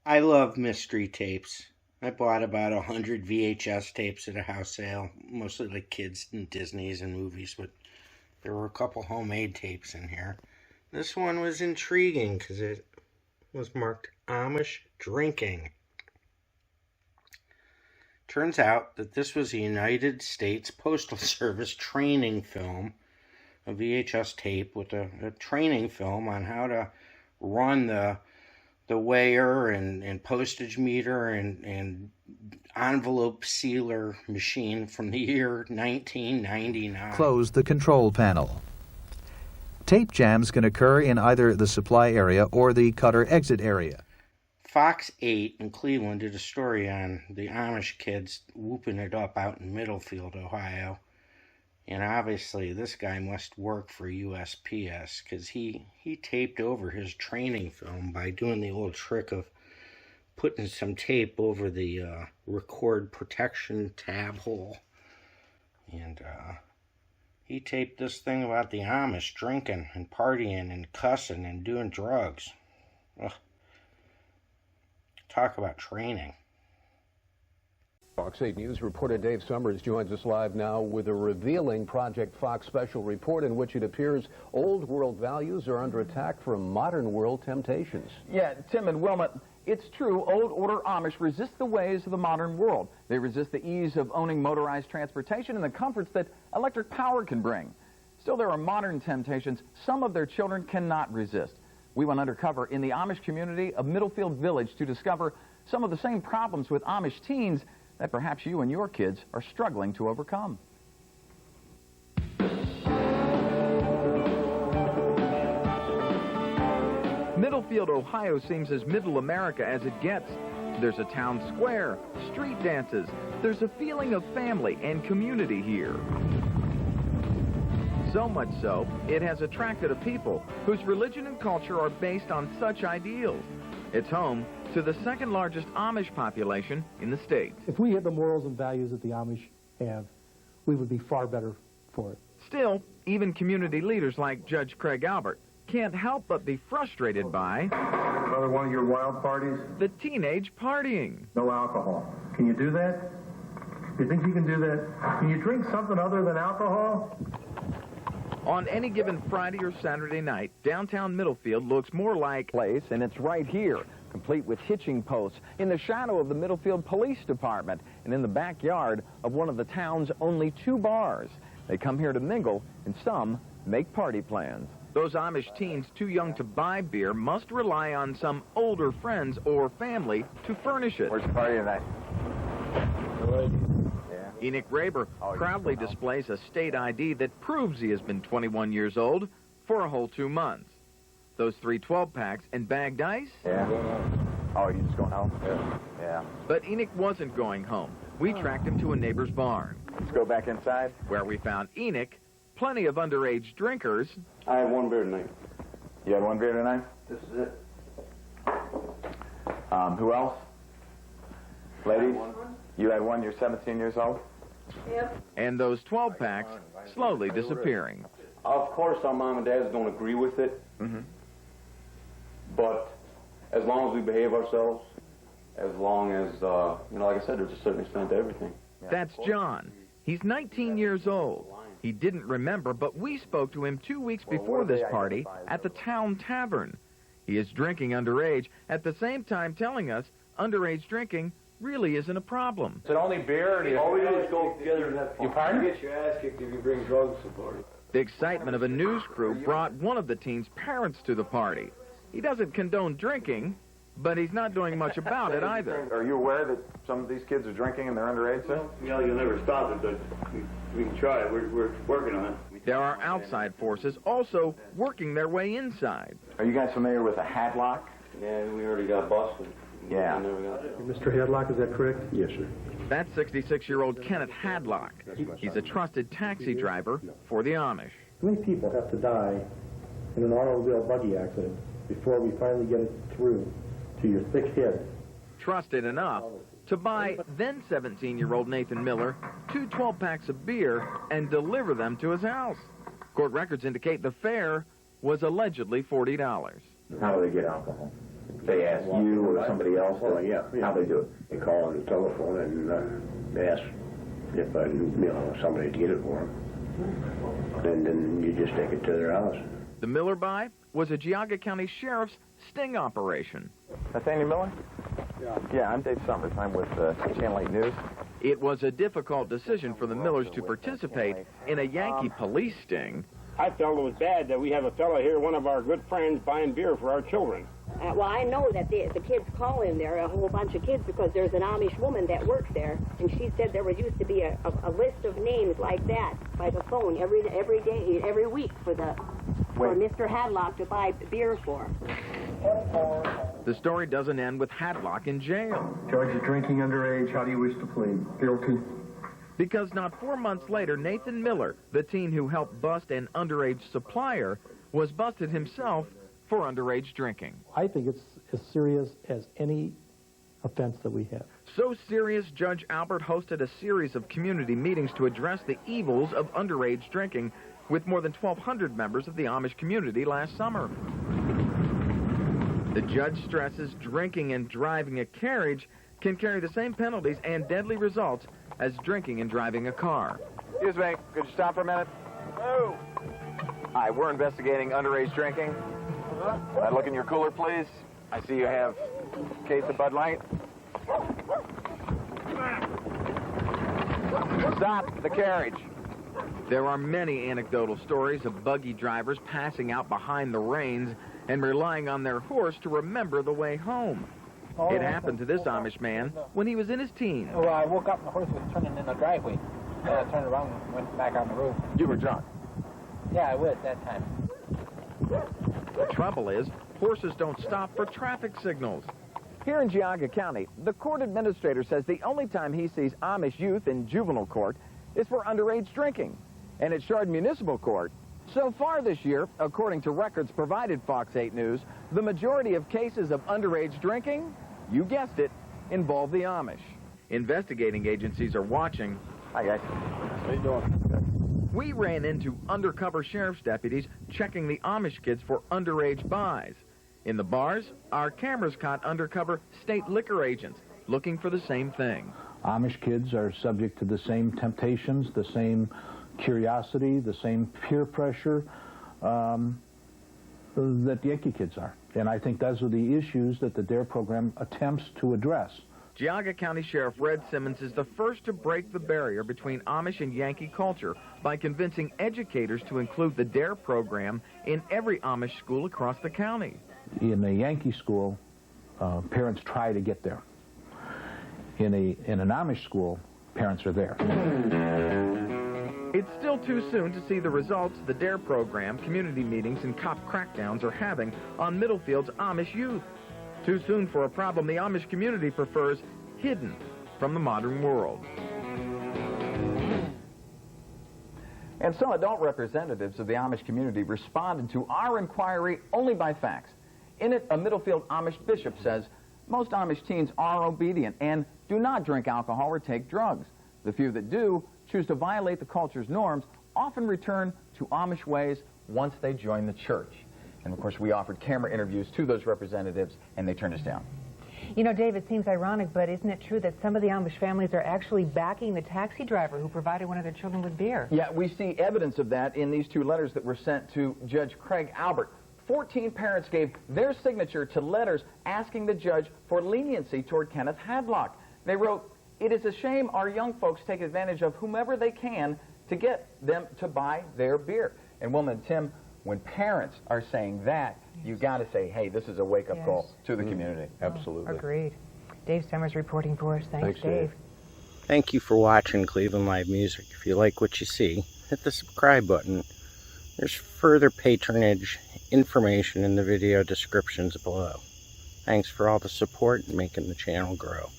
I love mystery tapes. I bought about 100 VHS tapes at a house sale, mostly like kids and Disney's and movies, but there were a couple homemade tapes in here. This one was intriguing because it was marked Amish drinking. Turns out that this was a United States Postal Service training film, a VHS tape with a training film on how to run the weigher and postage meter and envelope sealer machine from the year 1999. Close the control panel. Tape jams can occur in either the supply area or the cutter exit area. Fox 8 in Cleveland did a story on the Amish kids whooping it up out in Middlefield, Ohio. And obviously this guy must work for USPS because he taped over his training film by doing the old trick of putting some tape over the record protection tab hole. And he taped this thing about the Amish drinking and partying and cussing and doing drugs. Ugh. Talk about training. Fox 8 News reporter Dave Summers joins us live now with a revealing Project Fox special report in which it appears old world values are under attack from modern world temptations. Yeah, Tim and Wilma, it's true, old order Amish resist the ways of the modern world. They resist the ease of owning motorized transportation and the comforts that electric power can bring. Still, there are modern temptations some of their children cannot resist. We went undercover in the Amish community of Middlefield Village to discover some of the same problems with Amish teens that perhaps you and your kids are struggling to overcome. Middlefield, Ohio seems as middle America as it gets. There's a town square, street dances. There's a feeling of family and community here. So much so, it has attracted a people whose religion and culture are based on such ideals. It's home to the second largest Amish population in the state. If we had the morals and values that the Amish have, we would be far better for it. Still, even community leaders like Judge Craig Albert can't help but be frustrated by Another one of your wild parties? the teenage partying. No alcohol. Can you do that? You think you can do that? Can you drink something other than alcohol? On any given Friday or Saturday night, downtown Middlefield looks more like place, and it's right here, complete with hitching posts, in the shadow of the Middlefield Police Department, and in the backyard of one of the town's only 2 bars. They come here to mingle, and some make party plans. Those Amish teens too young to buy beer must rely on some older friends or family to furnish it. Where's the party tonight? Enoch Raber proudly displays a state ID that proves he has been 21 years old for a whole 2 months. Those 3 12-packs and bagged ice? Yeah. Oh, you just going home? Yeah. But Enoch wasn't going home. We tracked him to a neighbor's barn. Let's go back inside. Where we found Enoch, plenty of underage drinkers. I have 1 beer tonight. You had 1 beer tonight? This is it. Who else? Ladies? You had 1, you're 17 years old? Yep. And those 12-packs slowly disappearing. Of course, our mom and dads don't agree with it. Mm-hmm. But as long as we behave ourselves, as long as, like I said, there's a certain extent to everything. That's John. He's 19 years old. He didn't remember, but we spoke to him 2 weeks before this party at the town tavern. He is drinking underage, at the same time telling us underage drinking really isn't a problem. Is it only beer, or do you... All we do is go together and have fun. You pardon? You get your ass kicked if you bring drugs to the party. The excitement of a news crew brought one of the teens' parents to the party. He doesn't condone drinking, but he's not doing much about it either. Are you aware that some of these kids are drinking and they're underage, sir? You'll never stop it, but we can try it. We're working on it. There are outside forces also working their way inside. Are you guys familiar with a hadlock? Yeah, we already got busted. Yeah. We never got it. Mr. Hadlock, is that correct? Yes, sir. That's 66-year-old Kenneth Hadlock. He's a trusted taxi driver for the Amish. How many people have to die in an automobile buggy accident before we finally get it through to your thick head? Trusted enough to buy then 17-year-old Nathan Miller 2 12-packs of beer and deliver them to his house. Court records indicate the fare was allegedly $40. How do they get alcohol? They ask you or somebody else how they do it? They call on the telephone and ask if I knew somebody to get it for them. And then you just take it to their house. The Miller buy was a Geauga County Sheriff's sting operation. That's Andy Miller? Yeah, I'm Dave Summers. I'm with Channel 8 News. It was a difficult decision for the Millers to participate in a Yankee police sting. I felt it was bad that we have a fellow here, one of our good friends, buying beer for our children. Well, I know that the kids call in there, a whole bunch of kids, because there's an Amish woman that works there, and she said there used to be a list of names like that by the phone every day, every week for Mr. Hadlock to buy beer for. The story doesn't end with Hadlock in jail. Charge of drinking underage. How do you wish to plead? Guilty. Because not 4 months later, Nathan Miller, the teen who helped bust an underage supplier, was busted himself for underage drinking. I think it's as serious as any offense that we have. So serious, Judge Albert hosted a series of community meetings to address the evils of underage drinking with more than 1,200 members of the Amish community last summer. The judge stresses drinking and driving a carriage can carry the same penalties and deadly results as drinking and driving a car. Excuse me, could you stop for a minute? No. Hi, we're investigating underage drinking. Can I look in your cooler, please? I see you have a case of Bud Light. Stop the carriage. There are many anecdotal stories of buggy drivers passing out behind the reins and relying on their horse to remember the way home. It happened to this Amish man when he was in his teens. Well, I woke up and the horse was turning in the driveway. And I turned around and went back on the road. You were drunk? Yeah, I was that time. The trouble is, horses don't stop for traffic signals. Here in Geauga County, the court administrator says the only time he sees Amish youth in juvenile court is for underage drinking. And at Chard Municipal Court, so far this year, according to records provided Fox 8 News, the majority of cases of underage drinking, you guessed it, involve the Amish. Investigating agencies are watching. Hi, guys. How you doing? We ran into undercover sheriff's deputies checking the Amish kids for underage buys. In the bars, our cameras caught undercover state liquor agents looking for the same thing. Amish kids are subject to the same temptations, the same curiosity, the same peer pressure that the Yankee kids are. And I think those are the issues that the DARE program attempts to address. Geauga County Sheriff Red Simmons is the first to break the barrier between Amish and Yankee culture by convincing educators to include the DARE program in every Amish school across the county. In a Yankee school, parents try to get there. In an Amish school, parents are there. It's still too soon to see the results the DARE program, community meetings, and cop crackdowns are having on Middlefield's Amish youth. Too soon for a problem the Amish community prefers hidden from the modern world. And some adult representatives of the Amish community responded to our inquiry only by fax. In it, a Middlefield Amish bishop says most Amish teens are obedient and do not drink alcohol or take drugs. The few that do choose to violate the culture's norms often return to Amish ways once they join the church. And of course, we offered camera interviews to those representatives, and they turned us down. You know, Dave, it seems ironic, but isn't it true that some of the Amish families are actually backing the taxi driver who provided one of their children with beer? Yeah, we see evidence of that in these two letters that were sent to Judge Craig Albert. 14 parents gave their signature to letters asking the judge for leniency toward Kenneth Hadlock. They wrote, "It is a shame our young folks take advantage of whomever they can to get them to buy their beer." And Wilma and Tim, when parents are saying that, you got to say, hey, this is a wake-up call to the community. Absolutely. Agreed. Dave Summers reporting for us. Thanks, Dave. Thank you for watching Cleveland Live Music. If you like what you see, hit the subscribe button. There's further patronage information in the video descriptions below. Thanks for all the support and making the channel grow.